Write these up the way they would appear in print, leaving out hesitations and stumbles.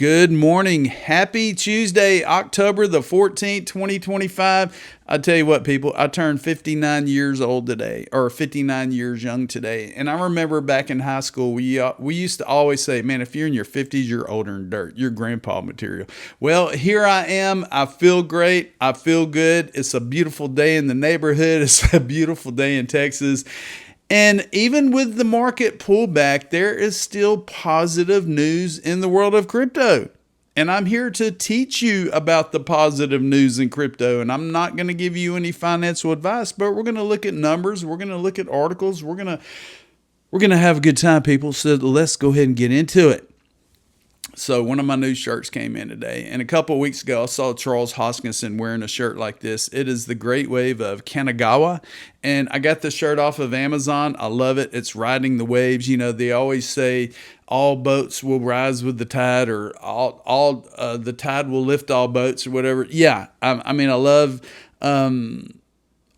Good morning. Happy Tuesday, October the 14th, 2025. I tell you what, people, I turned 59 years old today, or 59 years young today. And I remember back in high school, we used to always say, man, if you're in your 50s, you're older than dirt. You're grandpa material. Well, here I am. I feel great. I feel good. It's a beautiful day in the neighborhood. It's a beautiful day in Texas. And even with the market pullback, there is still positive news in the world of crypto. And I'm here to teach you about the positive news in crypto. And I'm not going to give you any financial advice, but we're going to look at numbers. We're going to look at articles. We're going to have a good time, people. So let's go ahead and get into it. So one of my new shirts came in today, and a couple of weeks ago, I saw Charles Hoskinson wearing a shirt like this. It is the Great Wave of Kanagawa, and I got the shirt off of Amazon. I love it. It's riding the waves. You know, they always say all boats will rise with the tide, or the tide will lift all boats, or whatever. Yeah, I mean, I love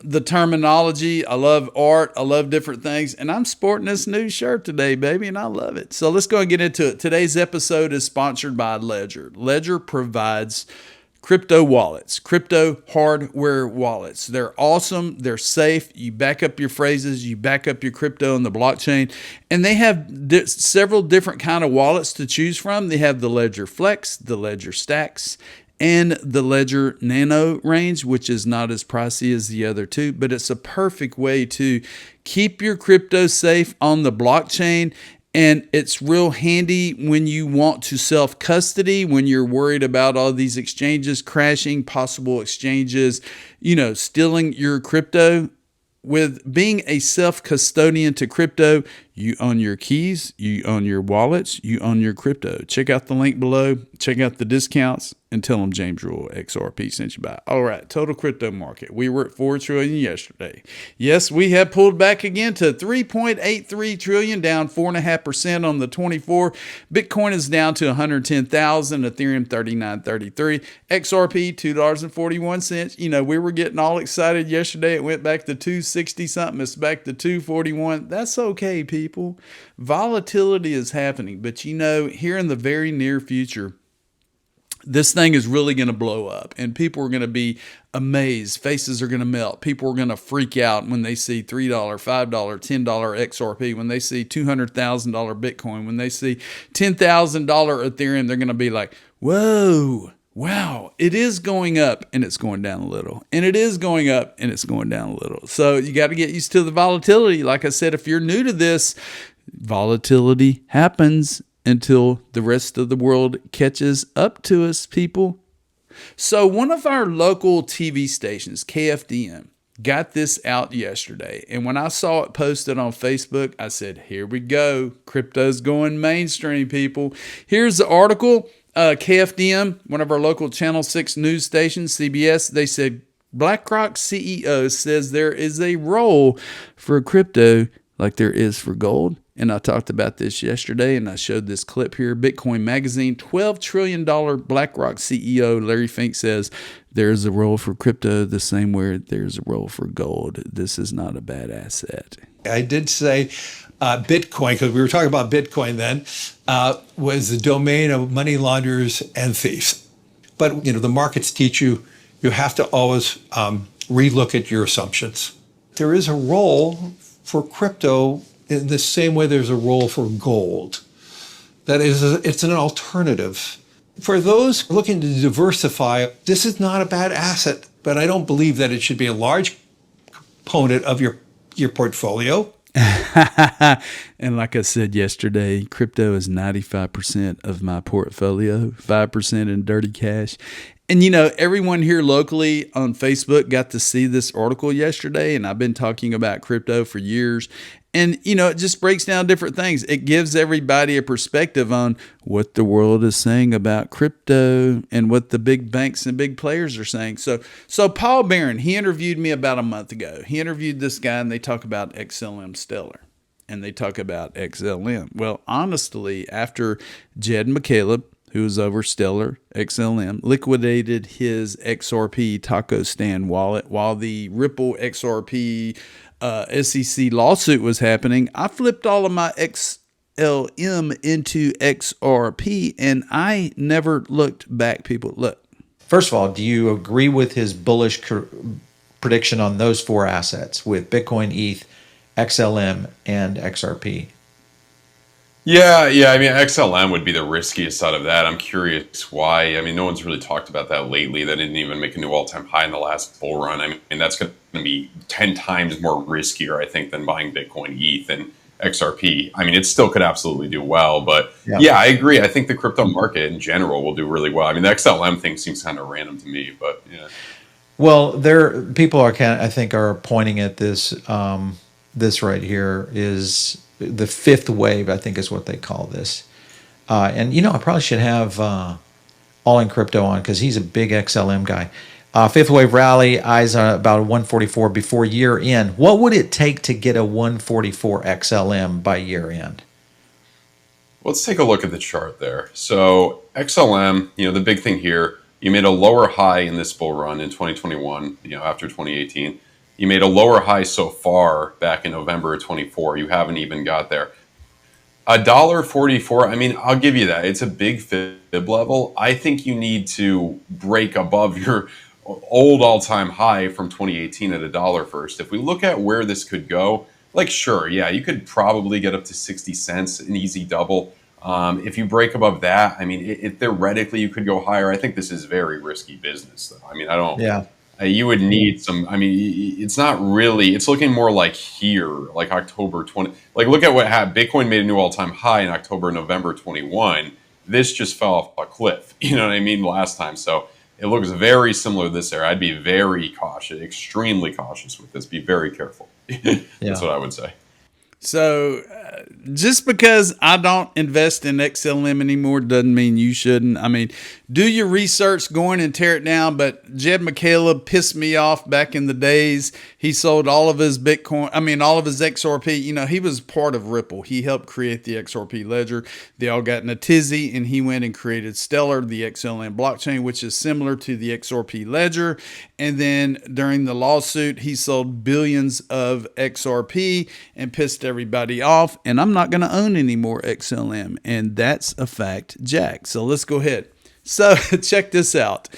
the terminology. I love art. I love different things. And I'm sporting this new shirt today, baby, and I love it. So let's go and get into it. Today's episode is sponsored by Ledger. Ledger provides crypto wallets, crypto hardware wallets. They're awesome. They're safe. You back up your phrases. You back up your crypto on the blockchain. And they have several different kind of wallets to choose from. They have the Ledger Flex, the Ledger Stax, and the Ledger Nano range, which is not as pricey as the other two, but it's a perfect way to keep your crypto safe on the blockchain. And it's real handy when you want to self-custody, when you're worried about all these exchanges crashing, possible exchanges, stealing your crypto. With being a self-custodian to crypto, you own your keys, you own your wallets, you own your crypto. Check out the link below. Check out the discounts and tell them James Rule XRP sent you by. All right, total crypto market. We were at $4 trillion yesterday. Yes, we have pulled back again to $3.83 trillion, down 4.5% on the 24. Bitcoin is down to 110,000. Ethereum 39.33. XRP $2.41. We were getting all excited yesterday. It went back to 260 something. It's back to 241. That's okay, people. Volatility is happening, but here in the very near future, this thing is really going to blow up, and people are going to be amazed. Faces are going to melt. People are going to freak out when they see $3, $5, $10 XRP, when they see $200,000 Bitcoin, when they see $10,000 Ethereum. They're going to be like, whoa, wow, it is going up and it's going down a little, and it is going up and it's going down a little. So you got to get used to the volatility. Like I said, if you're new to this, volatility happens until the rest of the world catches up to us, people. So one of our local TV stations, KFDM, got this out yesterday. And when I saw it posted on Facebook, I said, here we go. Crypto's going mainstream, people. Here's the article. KFDM, one of our local Channel 6 news stations, CBS, they said, BlackRock CEO says there is a role for crypto like there is for gold. And I talked about this yesterday, and I showed this clip here. Bitcoin Magazine, $12 trillion BlackRock CEO Larry Fink says there's a role for crypto the same way there's a role for gold. This is not a bad asset. I did say Bitcoin, because we were talking about Bitcoin then, was the domain of money launderers and thieves. But, the markets teach you have to always relook at your assumptions. There is a role for crypto in the same way there's a role for gold. That is, it's an alternative. For those looking to diversify, this is not a bad asset, but I don't believe that it should be a large component of your portfolio. And like I said yesterday, crypto is 95% of my portfolio, 5% in dirty cash. And, everyone here locally on Facebook got to see this article yesterday, and I've been talking about crypto for years. And, it just breaks down different things. It gives everybody a perspective on what the world is saying about crypto and what the big banks and big players are saying. So Paul Barron, he interviewed me about a month ago. He interviewed this guy, and they talk about XLM Stellar, and they talk about XLM. Well, honestly, after Jed McCaleb, who was over Stellar, XLM, liquidated his XRP taco stand wallet while the Ripple XRP SEC lawsuit was happening, I flipped all of my XLM into XRP, and I never looked back, people. Look. First of all, do you agree with his bullish prediction on those four assets with Bitcoin, ETH, XLM, and XRP? Yeah. I mean, XLM would be the riskiest out of that. I'm curious why. I mean, no one's really talked about that lately. That didn't even make a new all-time high in the last bull run. I mean, that's going to be 10 times more riskier, I think, than buying Bitcoin, ETH, and XRP. I mean, it still could absolutely do well, but yeah, I agree. I think the crypto market in general will do really well. I mean, the XLM thing seems kind of random to me, but yeah. Well, people are I think are pointing at this. This right here is the fifth wave, I think is what they call this. And I probably should have All in Crypto on because he's a big XLM guy. Fifth wave rally, eyes on about 144 before year end. What would it take to get a 144 XLM by year end? Let's take a look at the chart there. So XLM, the big thing here, you made a lower high in this bull run in 2021, after 2018. You made a lower high so far back in November of 24. You haven't even got there. $1.44, I mean, I'll give you that. It's a big fib level. I think you need to break above your old all-time high from 2018 at $1 first. If we look at where this could go, sure, yeah, you could probably get up to 60 cents, an easy double. If you break above that, I mean, theoretically you could go higher. I think this is very risky business, though. I mean, I don't. Yeah. You would need some. I mean, it's not really. It's looking more like here, like October 20. Look at what happened. Bitcoin made a new all-time high in October, November 21. This just fell off a cliff. You know what I mean? Last time, so it looks very similar to this era. I'd be very cautious, extremely cautious with this. Be very careful. That's what I would say. So just because I don't invest in XLM anymore doesn't mean you shouldn't. I mean, do your research, go in and tear it down. But Jed McCaleb pissed me off back in the days. He sold all of his Bitcoin, all of his XRP. He was part of Ripple. He helped create the XRP ledger. They all got in a tizzy, and he went and created Stellar, the XLM blockchain, which is similar to the XRP ledger. And then during the lawsuit, he sold billions of XRP and pissed everybody off. And I'm not going to own any more XLM. And that's a fact, Jack. So let's go ahead. So check this out.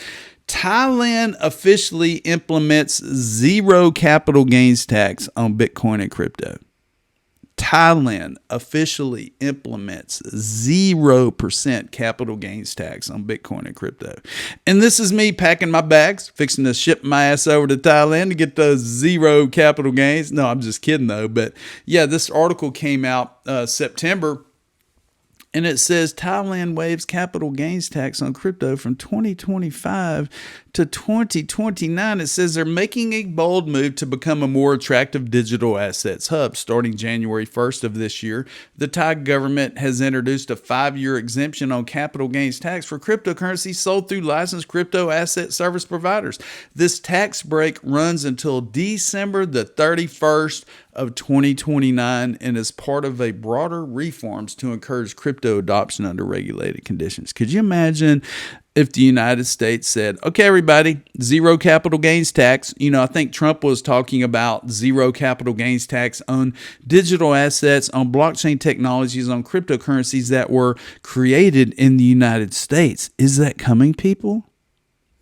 Thailand officially implements zero capital gains tax on Bitcoin and crypto. Thailand officially implements 0% capital gains tax on Bitcoin and crypto. And this is me packing my bags, fixing to ship my ass over to Thailand to get those zero capital gains. No, I'm just kidding though. But yeah, this article came out September. And it says Thailand waives capital gains tax on crypto from 2025 to 2029. It says they're making a bold move to become a more attractive digital assets hub. Starting January 1st of this year, the Thai government has introduced a 5-year exemption on capital gains tax for cryptocurrency sold through licensed crypto asset service providers. This tax break runs until December the 31st of 2029 and is part of a broader reforms to encourage crypto adoption under regulated conditions. Could you imagine if the United States said, okay, everybody, zero capital gains tax? I think Trump was talking about zero capital gains tax on digital assets, on blockchain technologies, on cryptocurrencies that were created in the United States. Is that coming, people?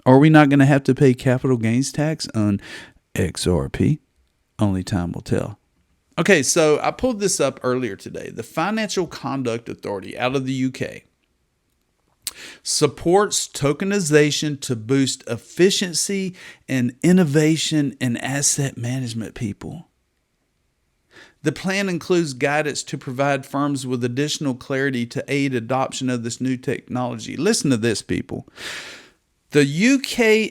Are we not going to have to pay capital gains tax on XRP? Only time will tell. Okay, so I pulled this up earlier today. The Financial Conduct Authority out of the UK supports tokenization to boost efficiency and innovation in asset management, people. The plan includes guidance to provide firms with additional clarity to aid adoption of this new technology. Listen to this, people. The UK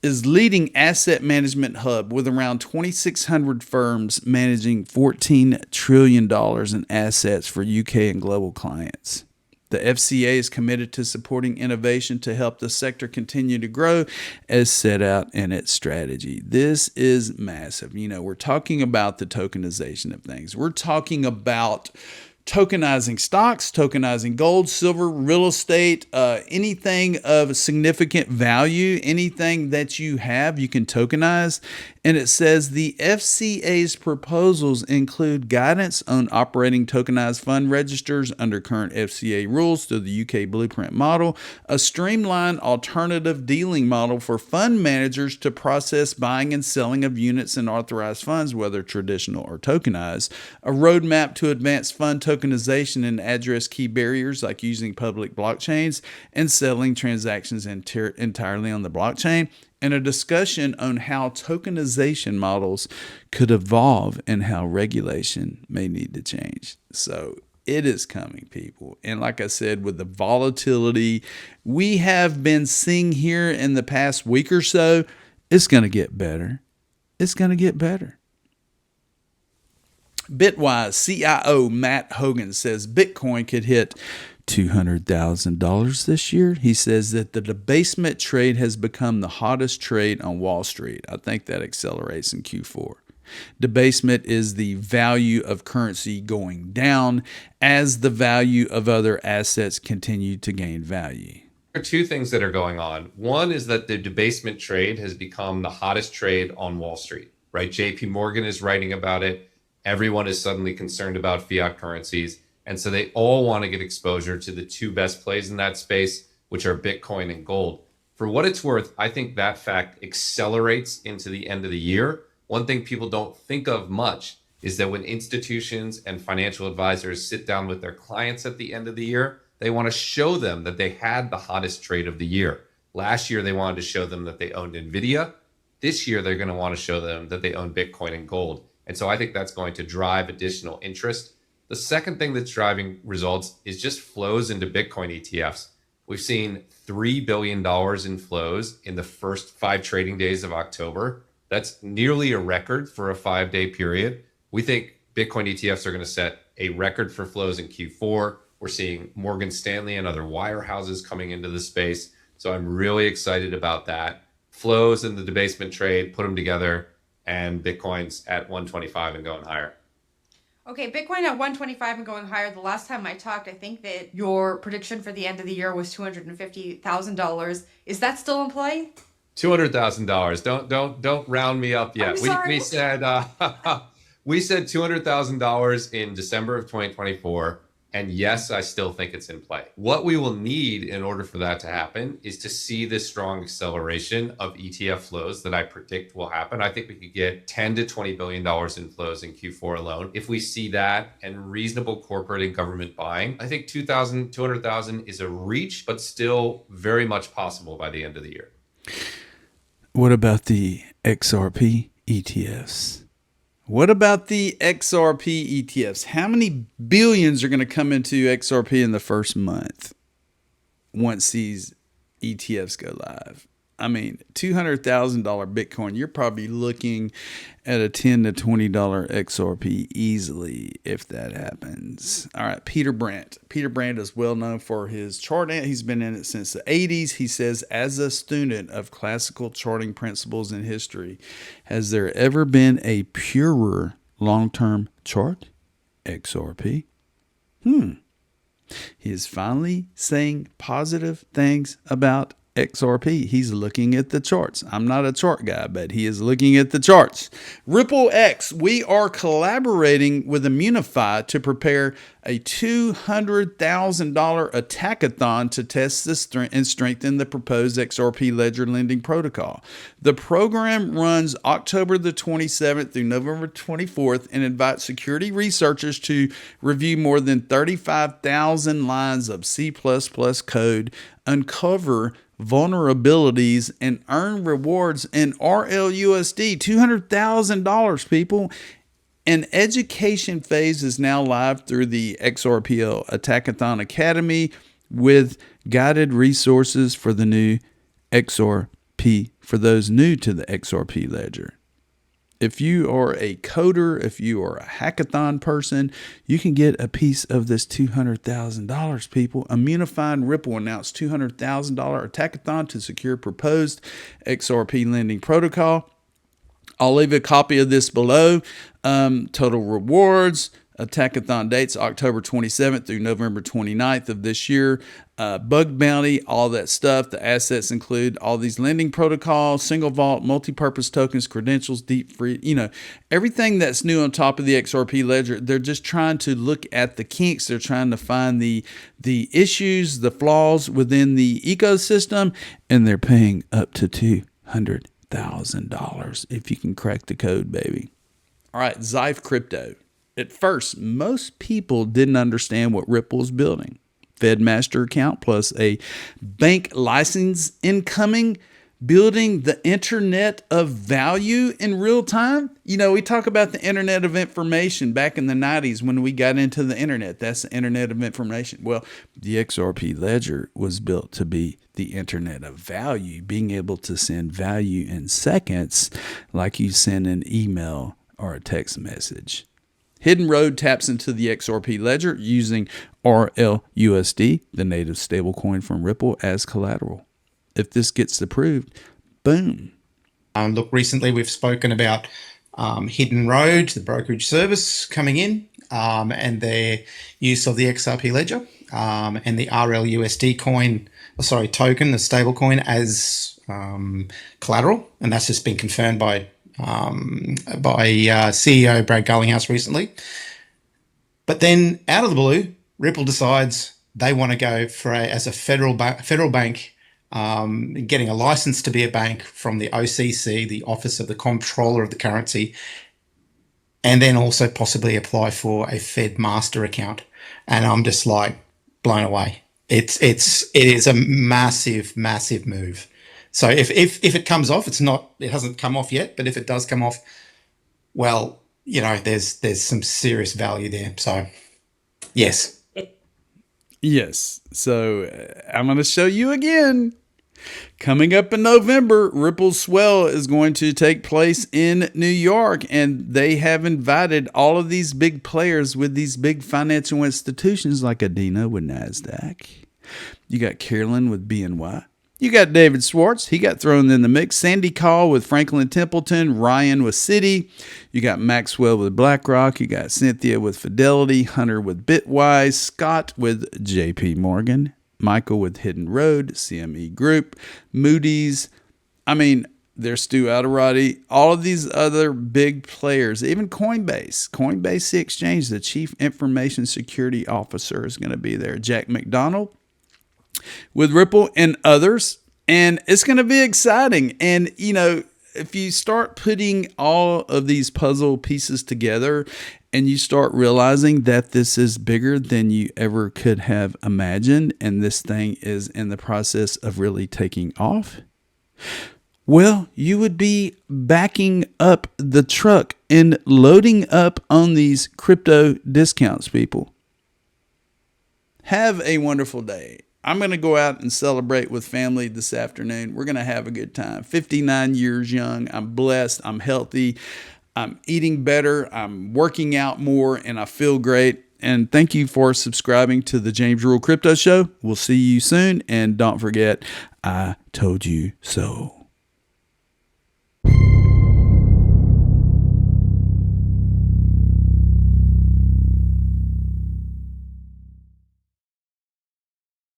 is leading asset management hub with around 2,600 firms managing $14 trillion in assets for UK and global clients. The FCA is committed to supporting innovation to help the sector continue to grow as set out in its strategy. This is massive. We're talking about the tokenization of things. We're talking about tokenizing stocks, tokenizing gold, silver, real estate, anything of significant value, anything that you have, you can tokenize. And it says the FCA's proposals include guidance on operating tokenized fund registers under current FCA rules through the UK blueprint model, a streamlined alternative dealing model for fund managers to process buying and selling of units in authorized funds, whether traditional or tokenized, a roadmap to advance fund tokenization and address key barriers like using public blockchains and settling transactions entirely on the blockchain, and a discussion on how tokenization models could evolve and how regulation may need to change. So it is coming, people. And like I said, with the volatility we have been seeing here in the past week or so, it's going to get better. It's going to get better. Bitwise CIO Matt Hogan says Bitcoin could hit $200,000 this year. He says that the debasement trade has become the hottest trade on Wall Street. I think that accelerates in Q4. Debasement is the value of currency going down as the value of other assets continue to gain value. There are two things that are going on. One is that the debasement trade has become the hottest trade on Wall Street, right? JP Morgan is writing about it. Everyone is suddenly concerned about fiat currencies. And so they all want to get exposure to the two best plays in that space, which are Bitcoin and gold. For what it's worth, I think that fact accelerates into the end of the year. One thing people don't think of much is that when institutions and financial advisors sit down with their clients at the end of the year, they want to show them that they had the hottest trade of the year. Last year, they wanted to show them that they owned NVIDIA. This year, they're going to want to show them that they own Bitcoin and gold. And so I think that's going to drive additional interest. The second thing that's driving results is just flows into Bitcoin ETFs. We've seen $3 billion in flows in the first 5 trading days of October. That's nearly a record for a 5-day period. We think Bitcoin ETFs are going to set a record for flows in Q4. We're seeing Morgan Stanley and other wirehouses coming into the space. So I'm really excited about that. Flows in the debasement trade, put them together, and Bitcoin's at 125 and going higher. Okay, Bitcoin at 125 and going higher. The last time I talked, I think that your prediction for the end of the year was $250,000. Is that still in play? $200,000. Don't round me up yet. I'm sorry. We said we said $200,000 in December of 2024. And yes, I still think it's in play. What we will need in order for that to happen is to see this strong acceleration of ETF flows that I predict will happen. I think we could get $10 to $20 billion in flows in Q4 alone. If we see that and reasonable corporate and government buying, I think 200,000 is a reach, but still very much possible by the end of the year. What about the XRP ETFs? What about the XRP ETFs? How many billions are going to come into XRP in the first month once these ETFs go live? I mean, $200,000 Bitcoin, you're probably looking at a $10 to $20 XRP easily if that happens. All right, Peter Brandt. Peter Brandt is well known for his charting. He's been in it since the 80s. He says, as a student of classical charting principles in history, has there ever been a purer long-term chart? XRP. He is finally saying positive things about XRP. He's looking at the charts. I'm not a chart guy, but he is looking at the charts. Ripple X, we are collaborating with Immunify to prepare a $200,000 attackathon to test the and strengthen the proposed XRP ledger lending protocol. The program runs October the 27th through November 24th and invites security researchers to review more than 35,000 lines of C++ code, uncover vulnerabilities, and earn rewards in RLUSD. $200,000, people. An education phase is now live through the XRP Attackathon Academy with guided resources for the new XRP, for those new to the XRP ledger. If you are a coder, if you are a hackathon person, you can get a piece of this $200,000, people. Immunify and Ripple announced $200,000 attackathon to secure proposed XRP lending protocol. I'll leave a copy of this below. Total rewards, Attackathon dates October 27th through November 29th of this year. Bug bounty, all that stuff. The assets include all these lending protocols, single vault, multi-purpose tokens, credentials, deep free, everything that's new on top of the XRP ledger. They're just trying to look at the kinks. They're trying to find the issues, the flaws within the ecosystem, and they're paying up to $200,000 if you can crack the code, baby. All right, Zyfe Crypto. At first, most people didn't understand what Ripple was building. Fed master account plus a bank license incoming, building the internet of value in real time. We talk about the internet of information back in the 90s when we got into the internet. That's the internet of information. Well, the XRP ledger was built to be the internet of value, being able to send value in seconds like you send an email or a text message. Hidden Road taps into the XRP ledger using RLUSD, the native stablecoin from Ripple, as collateral. If this gets approved, boom. Look, recently we've spoken about Hidden Road, the brokerage service coming in, and their use of the XRP ledger and the RLUSD token, the stablecoin, as collateral, and that's just been confirmed by CEO Brad Garlinghouse recently. But then, out of the blue, Ripple decides they want to go as a federal bank, getting a license to be a bank from the OCC, the Office of the Comptroller of the Currency, and then also possibly apply for a Fed master account. And I'm just like blown away. It is a massive, massive move. So if it comes off, it hasn't come off yet, but if it does come off, well, there's some serious value there. So yes. Yes. So I'm going to show you again. Coming up in November, Ripple's Swell is going to take place in New York, and they have invited all of these big players with these big financial institutions like Adena with NASDAQ. You got Carolyn with BNY. You got David Schwartz. He got thrown in the mix. Sandy Call with Franklin Templeton. Ryan with Citi. You got Maxwell with BlackRock. You got Cynthia with Fidelity. Hunter with Bitwise. Scott with JP Morgan. Michael with Hidden Road. CME Group. Moody's. There's Stu Alderati. All of these other big players. Even Coinbase. Coinbase the Exchange. The Chief Information Security Officer is going to be there. Jack McDonald with Ripple and others, and it's going to be exciting. And if you start putting all of these puzzle pieces together and you start realizing that this is bigger than you ever could have imagined, and this thing is in the process of really taking off, well, you would be backing up the truck and loading up on these crypto discounts, people. Have a wonderful day. I'm going to go out and celebrate with family this afternoon. We're going to have a good time. 59 years young. I'm blessed. I'm healthy. I'm eating better. I'm working out more, and I feel great. And thank you for subscribing to the James Rule Crypto Show. We'll see you soon. And don't forget, I told you so.